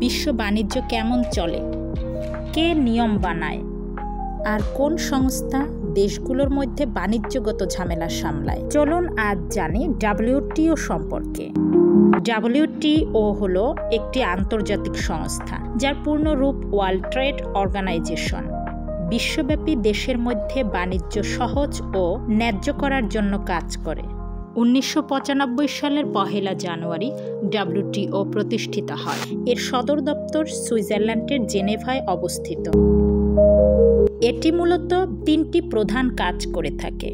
বিশ্ব বাণিজ্য কেমন চলে, কে নিয়ম বানায়, আর কোন সংস্থা দেশগুলোর মধ্যে বাণিজ্যগত ঝামেলা সামলায়। চলুন আজ জানি WTO সম্পর্কে। WTO হলো একটি আন্তর্জাতিক সংস্থা যার পূর্ণ রূপ ওয়ার্ল্ড ট্রেড অর্গানাইজেশন। বিশ্বব্যাপী দেশের মধ্যে বাণিজ্য সহজ ও ন্যায্য করার জন্য কাজ করে। 1995 সালের 1 জানুয়ারি WTO প্রতিষ্ঠিত হয়। এর সদর দপ্তর সুইজারল্যান্ডের জেনেভায় অবস্থিত। এটি মূলত 3টি প্রধান কাজ করে থাকে: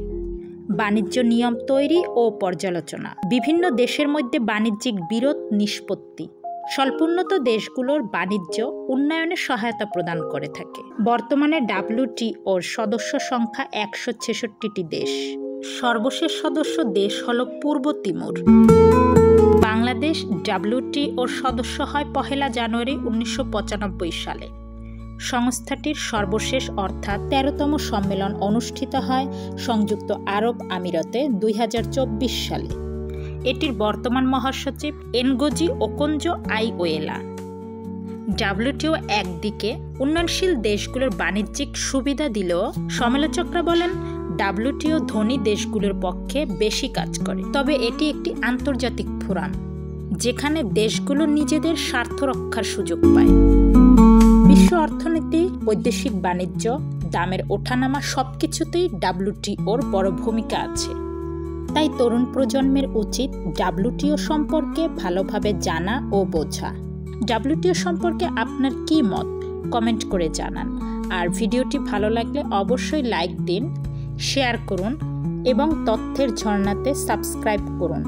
বাণিজ্য নিয়ম তৈরি ও পর্যালোচনা, বিভিন্ন দেশের মধ্যে বাণিজ্যিক বিরোধ নিষ্পত্তি, স্বল্পোন্নত দেশগুলোর বাণিজ্য উন্নয়নে সহায়তা প্রদান করে থাকে। বর্তমানে WTOর সদস্য সংখ্যা 166টি দেশ। সর্বশেষ সদস্য দেশ হল পূর্ব তিমুর। বাংলাদেশ WTOর সদস্য হয় 1 জানুয়ারি 1995 সালে। সংস্থাটির সর্বশেষ অর্থাৎ 13তম সম্মেলন অনুষ্ঠিত হয় সংযুক্ত আরব আমিরাতে 2024 সালে। এটির বর্তমান মহাসচিব এনগোজি ওকোনজো আইওয়েলা। WTO একদিকে উন্নয়নশীল দেশগুলোর বাণিজ্যিক সুবিধা দিলেও সমালোচকরা বলেন WTO ধনী দেশগুলোর পক্ষে বেশি কাজ করে। তবে এটি একটি আন্তর্জাতিক ফোরাম যেখানে দেশগুলো নিজেদের স্বার্থ রক্ষার সুযোগ পায়। বিশ্ব অর্থনীতি, বৈদেশিক বাণিজ্য, দামের ওঠানামা সবকিছুতেই WTOর বড় ভূমিকা আছে। তাই তরুণ প্রজন্মের উচিত WTO সম্পর্কে ভালোভাবে জানা ও বোঝা। WTO সম্পর্কে আপনার কী মত কমেন্ট করে জানান। আর ভিডিওটি ভালো লাগলে অবশ্যই লাইক দিন, শেয়ার করুন এবং তথ্যের ঝর্ণাতে সাবস্ক্রাইব করুন।